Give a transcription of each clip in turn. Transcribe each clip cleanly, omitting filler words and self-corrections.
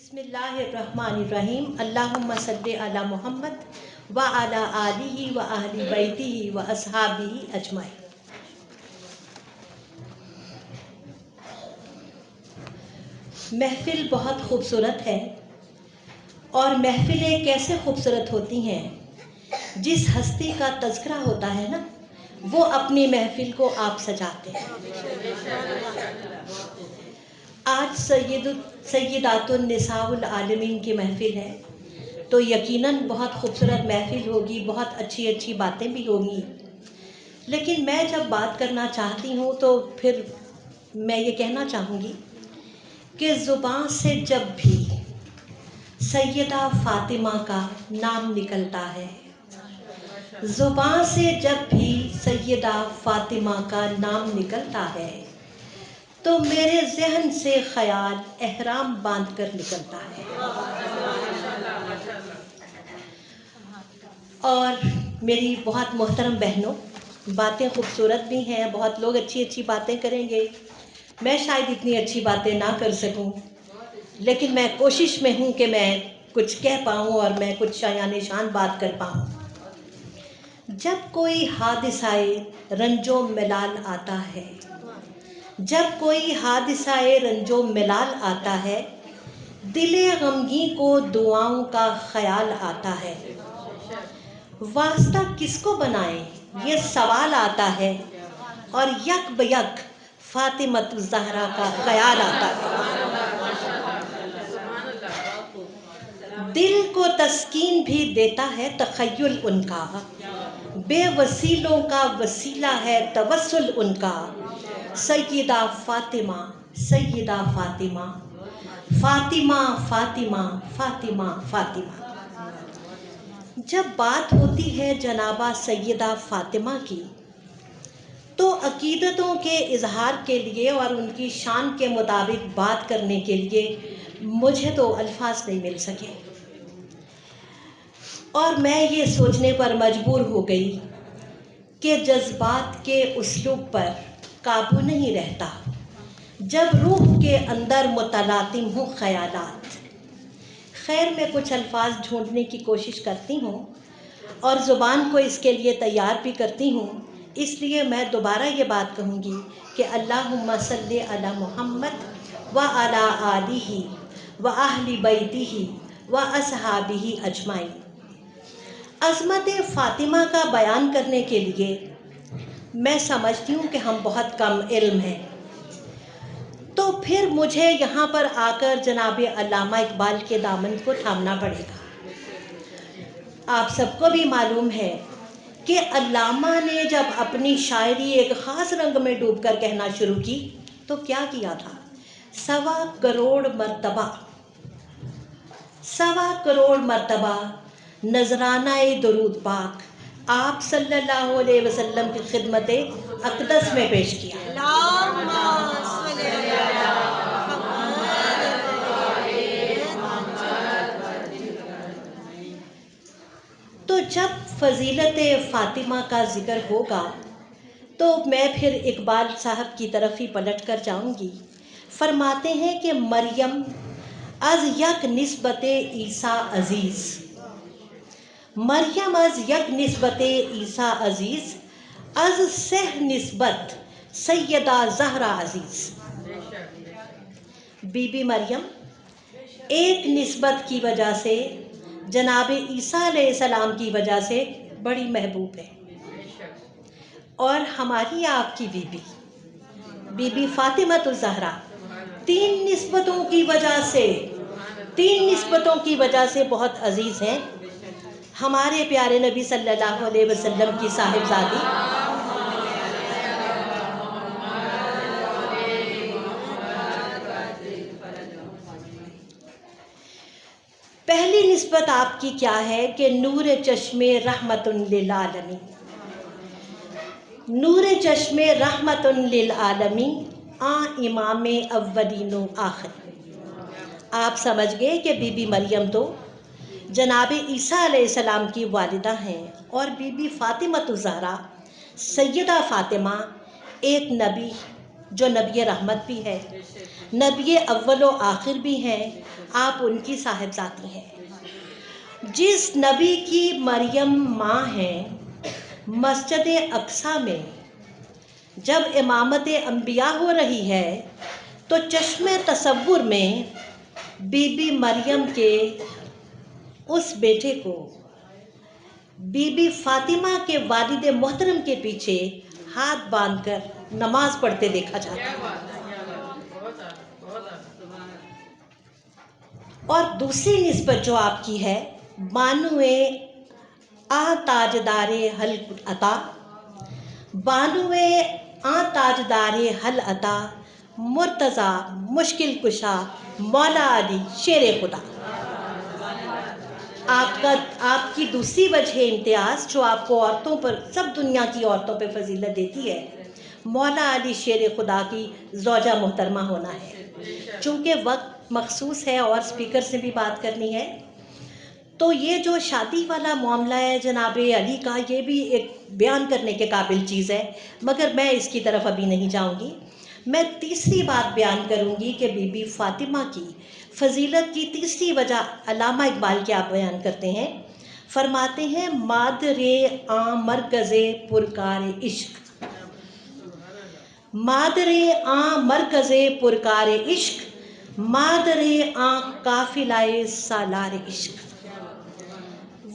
बिस्मिल्लाहिर्रहमानिर्रहीम। अल्लाहुम्मा सल्ली अला मुहम्मद व अला आलिही व अहली बैतिही व अस्हाबिही अजमाइन। महफिल बहुत खूबसूरत है और महफिलें कैसे खूबसूरत होती हैं। जिस हस्ती का तज़किरा होता है ना, वो अपनी महफिल को आप सजाते हैं। आज सय्यदातुन निसाउल आलमीन की महफिल है, तो यकीनन बहुत खूबसूरत महफिल होगी, बहुत अच्छी अच्छी बातें भी होगी। लेकिन मैं जब बात करना चाहती हूँ तो फिर मैं ये कहना चाहूँगी कि ज़ुबान से जब भी सैयदा फ़ातिमा का नाम निकलता है, ज़ुबान से जब भी सैयदा फ़ातिमा का नाम निकलता है, तो मेरे ज़हन से ख़याल एहराम बांध कर निकलता है। और मेरी बहुत मोहतरम बहनों, बातें खूबसूरत भी हैं, बहुत लोग अच्छी अच्छी बातें करेंगे। मैं शायद इतनी अच्छी बातें ना कर सकूं, लेकिन मैं कोशिश में हूं कि मैं कुछ कह पाऊं और मैं कुछ शायान शान बात कर पाऊं। जब कोई हादिसाए रंजो मिलाल आता है, जब कोई हादिसाए रंजो मिलाल आता है, दिले गमगी को दुआओं का ख्याल आता है। वास्ता किसको बनाएं ये सवाल आता है, और यक बयक फातिमत ज़हरा का ख्याल आता है। दिल को तस्कीन भी देता है तख़य्युल उनका, बेवसीलों का वसीला है तवस्सुल उनका। सैयदा फ़ातिमा, सैयदा फ़ातिमा, फ़ातिमा फ़ातिमा फ़ातिमा फ़ातिमा। जब बात होती है जनाबा सैयदा फ़ातिमा की, तो अक़ीदतों के इजहार के लिए और उनकी शान के मुताबिक बात करने के लिए मुझे तो अल्फाज नहीं मिल सके, और मैं ये सोचने पर मजबूर हो गई कि जज्बात के उसलूब पर काबू नहीं रहता जब रूह के अंदर मुतलातिम हो ख़यालात। खैर, मैं कुछ अल्फाज ढूंढने की कोशिश करती हूँ और ज़ुबान को इसके लिए तैयार भी करती हूँ। इसलिए मैं दोबारा ये बात कहूँगी कि अल्लाहुम्मा सल्ली अला मुहम्मद व अला आलिही व अहली बैतिही व अस्हाबिही अजमाइन। अज़मत फ़ातिमा का बयान करने के लिए मैं समझती हूँ कि हम बहुत कम इल्म हैं, तो फिर मुझे यहाँ पर आकर जनाब अल्लामा इकबाल के दामन को थामना पड़ेगा। आप सबको भी मालूम है कि अल्लामा ने जब अपनी शायरी एक ख़ास रंग में डूबकर कहना शुरू की तो क्या किया था। 1.25 करोड़ मरतबा, 1.25 करोड़ मरतबा नजराना-ए दरूद पाक आप सल्लल्लाहु अलैहि वसल्लम की खिदमत अक़दस में पेश किया। तो जब फ़जीलत फ़ातिमा का ज़िक्र होगा तो मैं फिर इकबाल साहब की तरफ ही पलट कर जाऊँगी। फरमाते हैं कि मरियम अज़ यक निस्बत ईसा अज़ीज़, मरियम अज़ यक निस्बत ईसा अज़ीज़, अज़ सह निस्बत सैयदा ज़हरा अज़ीज़। बीबी मरियम एक निस्बत की वजह से जनाब ईसा अलैहिस्सलाम की वजह से बड़ी महबूब है, और हमारी आपकी बीबी बीबी फ़ातिमतुज़ ज़हरा 3 निस्बतों की वजह से, 3 निस्बतों की वजह से बहुत अजीज़ हैं। हमारे प्यारे नबी सल्लल्लाहु अलैहि वसल्लम की साहिबजादी, पहली निस्बत आपकी क्या है कि नूर चश्मे रहमतुन लिल आलमीन, नूर चश्मे रहमतुन लिल आलमीन आ इमाम अव्वलीन व आखिर। आप समझ गए कि बीबी मरियम तो जनाब ईसा अलैहिस्सलाम की वालिदा हैं, और बीबी फ़ातिमतुज़ ज़हरा सैयदा फ़ातिमा एक नबी جو نبی رحمت بھی ہے، نبی اول و آخر بھی ہیں، آپ ان کی صاحبزادی ہیں۔ جس نبی کی مریم ماں ہیں، مسجد اقصیٰ میں جب امامت انبیاء ہو رہی ہے تو چشم تصور میں بی بی مریم کے اس بیٹے کو بی بی فاطمہ کے والد محترم کے پیچھے ہاتھ باندھ کر نماز پڑھتے دیکھا جاتا ہے۔ اور دوسری نسبت جو آپ کی ہے، بانوے آ تاجدار حل عطا، بانوے آ تاجدار حل عطا، مرتضیٰ مشکل کشا، مولا علی شیر خدا۔ آپ کی دوسری وجہ امتیاز جو آپ کو عورتوں پر، سب دنیا کی عورتوں پہ فضیلت دیتی ہے، مولا علی شیر خدا کی زوجہ محترمہ ہونا ہے۔ چونکہ وقت مخصوص ہے اور اسپیکر سے بھی بات کرنی ہے، تو یہ جو شادی والا معاملہ ہے جناب علی کا، یہ بھی ایک بیان کرنے کے قابل چیز ہے، مگر میں اس کی طرف ابھی نہیں جاؤں گی۔ میں تیسری بات بیان کروں گی کہ بی بی فاطمہ کی فضیلت کی تیسری وجہ علامہ اقبال کیا بیان کرتے ہیں، فرماتے ہیں مادر آں مرکز پرکار عشق، مادر آں مرکز پرکار عشق، مادر آں قافلہ سالار عشق۔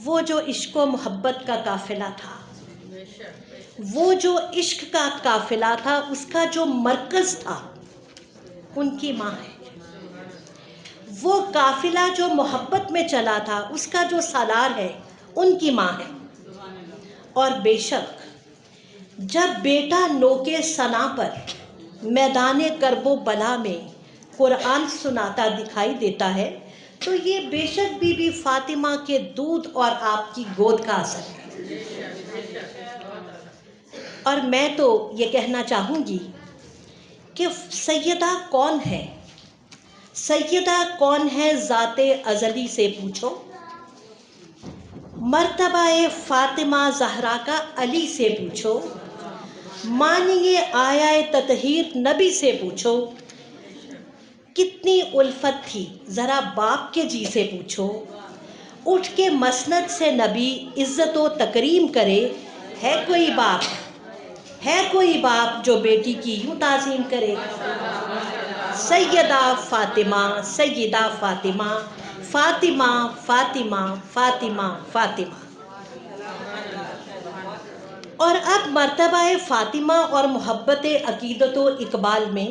وہ جو عشق و محبت کا قافلہ تھا، وہ جو عشق کا قافلہ تھا، اس کا جو مرکز تھا، ان کی ماں ہے۔ وہ قافلہ جو محبت میں چلا تھا، اس کا جو سالار ہے، ان کی ماں ہے۔ اور بے شک جب بیٹا نوکے ثنا پر میدان کرب و بلا میں قرآن سناتا دکھائی دیتا ہے تو یہ بے شک بی بی فاطمہ کے دودھ اور آپ کی گود کا اثر ہے۔ اور میں تو یہ کہنا چاہوں گی کہ سیدہ کون ہے؟ سیدہ کون ہے ذات ازلی سے پوچھو، مرتبہ فاطمہ زہرا کا علی سے پوچھو، معنی آیا تطہیر نبی سے پوچھو، کتنی الفت تھی ذرا باپ کے جی سے پوچھو، اٹھ کے مسند سے نبی عزت و تکریم کرے، ہے کوئی باپ، ہے کوئی باپ جو بیٹی کی یوں تعظیم کرے۔ سیدہ فاطمہ، سیدہ فاطمہ، فاطمہ فاطمہ فاطمہ فاطمہ۔ اور اب مرتبہ فاطمہ اور محبت عقیدت و اقبال میں،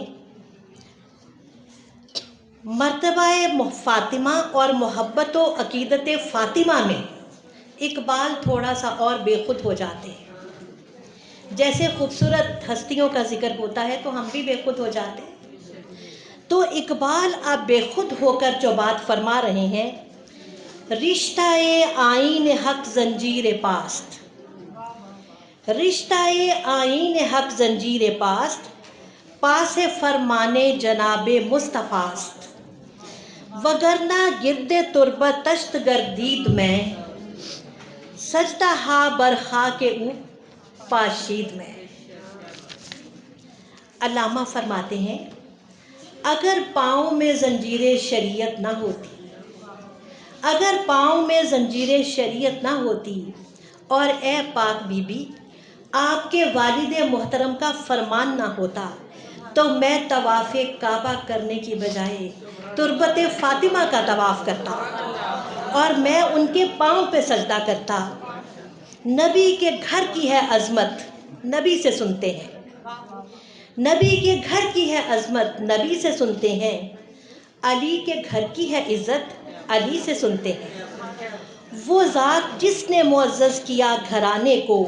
مرتبہ فاطمہ اور محبت و عقیدت فاطمہ میں اقبال تھوڑا سا اور بے خود ہو جاتے ہیں۔ جیسے خوبصورت ہستیوں کا ذکر ہوتا ہے تو ہم بھی بے خود ہو جاتے ہیں، تو اقبال اب بے خود ہو کر جو بات فرما رہے ہیں، رشتہ آئین حق زنجیر پاست، رشتہ آئین حق زنجیر پاست، پاس فرمانے جناب مصطفیٰ است، وگرنہ گرد تربت تشت گردید میں، سجدہ ہا بر خاک او پاشید میں۔ علامہ فرماتے ہیں اگر پاؤں میں زنجیر شریعت نہ ہوتی، اگر پاؤں میں زنجیر شریعت نہ ہوتی، اور اے پاک بی بی آپ کے والد محترم کا فرمان نہ ہوتا، تو میں طواف کعبہ کرنے کی بجائے تربت فاطمہ کا طواف کرتا اور میں ان کے پاؤں پہ سجدہ کرتا۔ نبی کے گھر کی ہے عظمت، نبی سے سنتے ہیں، نبی کے گھر کی ہے عظمت، نبی سے سنتے ہیں، علی کے گھر کی ہے عزت، علی سے سنتے ہیں۔ وہ ذات جس نے معزز کیا گھرانے کو،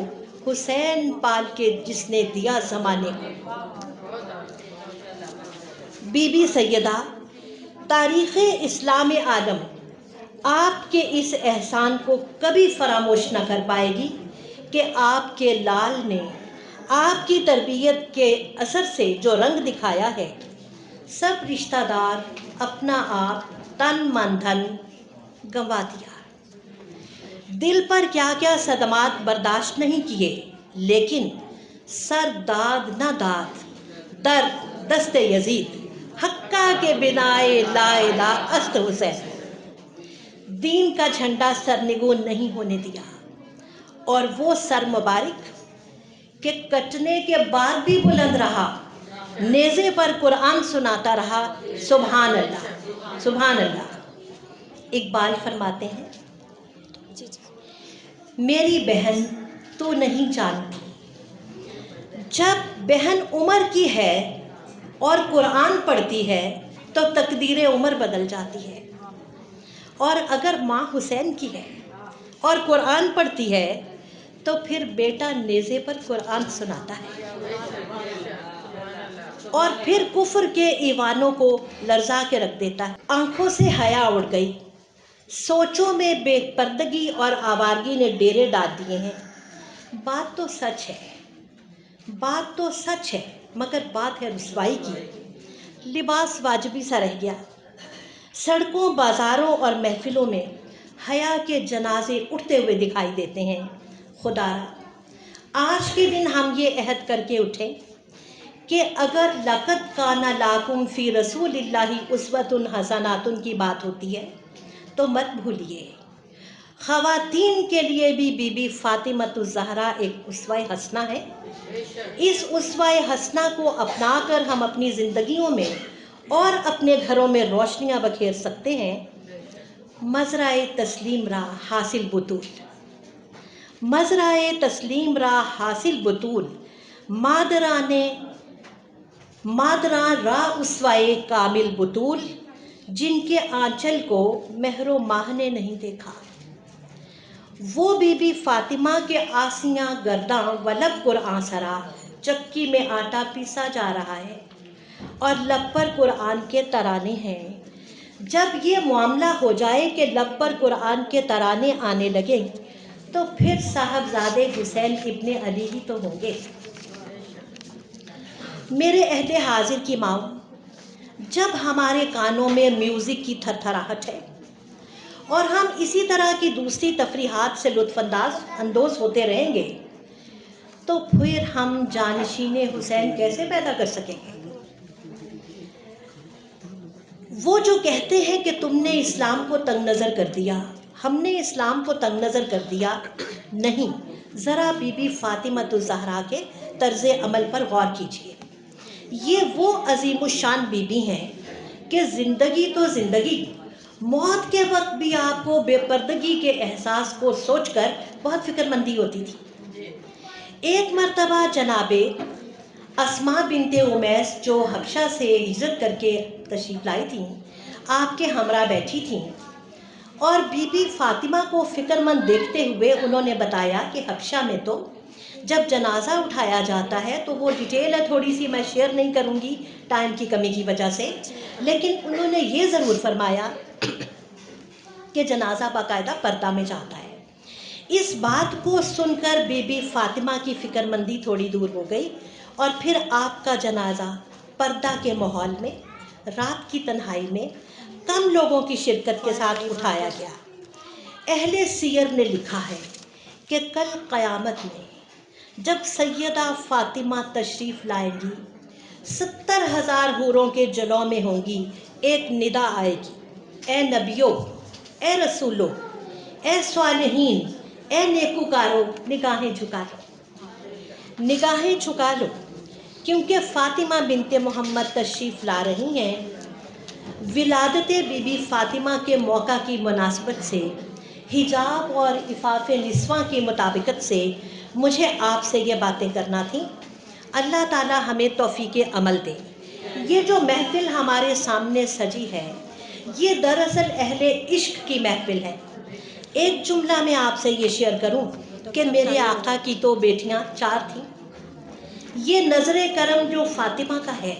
حسین پال کے جس نے دیا زمانے کو۔ بی بی سیدہ تاریخ اسلام عالم آپ کے اس احسان کو کبھی فراموش نہ کر پائے گی کہ آپ کے لال نے آپ کی تربیت کے اثر سے جو رنگ دکھایا ہے، سب رشتہ دار اپنا آپ تن من دھن گنوا دیا، دل پر کیا کیا صدمات برداشت نہیں کیے، لیکن سر داد نہ داد، در दस्त यजीद हक्का के बिनाए ला इला अस्त हुसैन। दीन का झंडा सरनिगो नहीं होने दिया, और वो सर मुबारक के कटने के बाद भी बुलंद रहा, नेज़े पर कुरान सुनाता रहा। सुभान अल्लाह, सुभान अल्लाह। इकबाल फरमाते हैं, मेरी बहन तो नहीं जानती, जब बहन उमर की है और कुरान पढ़ती है तो तकदीर उमर बदल जाती है, और अगर माँ हुसैन की है और कुरान पढ़ती है तो फिर बेटा नेज़े पर कुरान सुनाता है, और फिर कुफ्र के ईवानों को लर्जा के रख देता है। आंखों से हया उड़ गई, सोचों में बेपर्दगी और आवारगी ने डेरे डाल दिए हैं। बात तो सच है, बात तो सच है, मगर बात है रुसवाई की। लिबास वाजिबी सा रह गया, सड़कों बाज़ारों और महफिलों में हया के जनाजे उठते हुए दिखाई देते हैं। खुदा, आज के दिन हम ये अहद करके उठें कि अगर लक़द काना लाकुम फ़ी रसूलिल्लाहि उस्वतुन हसनातुन की बात होती है तो मत भूलिए, ख़वातीन के लिए भी बीबी फ़ातिमतुज़ ज़हरा एक उसवा हसना है। इस उसवा हसना को अपना कर हम अपनी ज़िंदगियों में और अपने घरों में रोशनियाँ बखेर सकते हैं। मज़राए तस्लीम रा हासिल बुतूल, मज़राए तस्लीम रा हासिल बुतूल, मादरा रा उसवाए कामिल बुतूल, जिनके आंचल को महरो माह ने नहीं देखा। वो बीबी फ़ातिमा के आसियाँ गर्दां वलब कुरान सरा, चक्की में आटा पीसा जा रहा है और लब पर कुरान के तराने हैं। जब ये मामला हो जाए कि लब पर कुरान के तराने आने लगे तो फिर साहबजादे हुसैन इब्ने अली ही तो होंगे। मेरे अहले हाजिर की माँ, जब हमारे कानों में म्यूज़िक की थरथराहट है और हम इसी तरह की दूसरी तफरीहात से लुत्फ़अंदोज़ होते रहेंगे तो फिर हम जानशीने हुसैन कैसे पैदा कर सकेंगे। वो जो कहते हैं कि तुमने इस्लाम को तंग नज़र कर दिया, हमने इस्लाम को तंग नज़र कर दिया, नहीं, ज़रा बीबी फ़ातिमतुज़ ज़हरा के तर्ज़ अमल पर गौर कीजिए। ये वो अज़ीमुश्शान बीबी हैं कि ज़िंदगी तो ज़िंदगी, मौत के वक्त भी आपको बेपर्दगी के एहसास को सोचकर बहुत फ़िक्रमंदी होती थी। एक मर्तबा जनाबे अस्मा बिनते उमैस जो हबशा से हिजरत करके तशरीफ़ लाई थीं, आपके हमरा बैठी थीं और बीबी फ़ातिमा को फ़िक्रमंद देखते हुए उन्होंने बताया कि हबशा में तो जब जनाजा उठाया जाता है तो वो डिटेल है थोड़ी सी, मैं शेयर नहीं करूँगी टाइम की कमी की वजह से, लेकिन उन्होंने ये ज़रूर फरमाया कि जनाजा बाकायदा पर्दा में जाता है। इस बात को सुनकर बीबी फ़ातिमा की फ़िक्रमंदी थोड़ी दूर हो गई और फिर आपका जनाजा पर्दा के माहौल में रात की तन्हाई में कम लोगों की शिरकत के साथ उठाया गया। अहले सीयर ने लिखा है कि कल क़यामत में जब सैयदा फ़ातिमा तशरीफ़ लाएंगी, 70,000 हूरों के जलौं में होंगी, एक निदा आएगी, ए नबियों, ए रसूलों, ए स्वालिहीन, ए नेकूकारों, निगाहें झुका लो, निगाहें झुका लो, क्योंकि फ़ातिमा बिनते मोहम्मद तशरीफ़ ला रही हैं। विलादत बीबी फ़ातिमा के मौका की मुनासिबत से हिजाब और इफ़ाफ़ निस्वां की मुताबिकत से मुझे आपसे ये बातें करना थी। अल्लाह ताला हमें तौफ़ीक़े अमल दे। ये जो महफ़िल हमारे सामने सजी है, ये दरअसल अहले इश्क की महफ़िल है। एक जुमला में आपसे ये शेयर करूं कि मेरे आका की तो बेटियां 4 थीं। ये नज़र करम जो फ़ातिमा का है,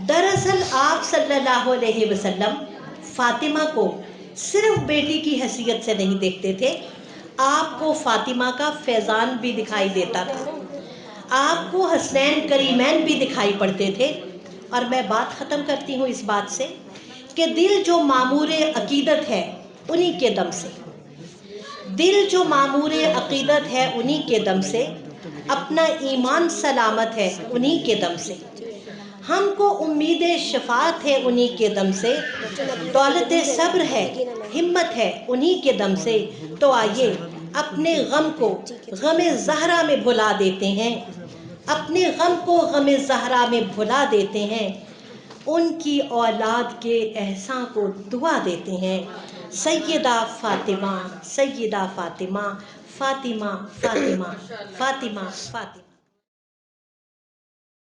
दरअसल आप सल्लल्लाहु अलैहि वसल्लम फ़ातिमा को सिर्फ बेटी की हैसियत से नहीं देखते थे, आपको फ़ातिमा का फैज़ान भी दिखाई देता था, आपको हसनैन करीमैन भी दिखाई पड़ते थे। और मैं बात ख़त्म करती हूँ इस बात से कि दिल जो मामूरे अक़ीदत है उन्हीं के दम से, दिल जो मामूरे अक़ीदत है उन्हीं के दम से, अपना ईमान सलामत है उन्हीं के दम से। ہم کو امید شفاعت ہے انہی کے دم سے، دولت صبر ہے، ہمت ہے انہی کے دم سے۔ تو آئیے اپنے غم کو غم زہرا میں بھلا دیتے ہیں، اپنے غم کو غم زہرا میں بھلا دیتے ہیں، ان کی اولاد کے احسان کو دعا دیتے ہیں۔ سیدہ فاطمہ، سیدہ فاطمہ، فاطمہ فاطمہ فاطمہ فاطمہ۔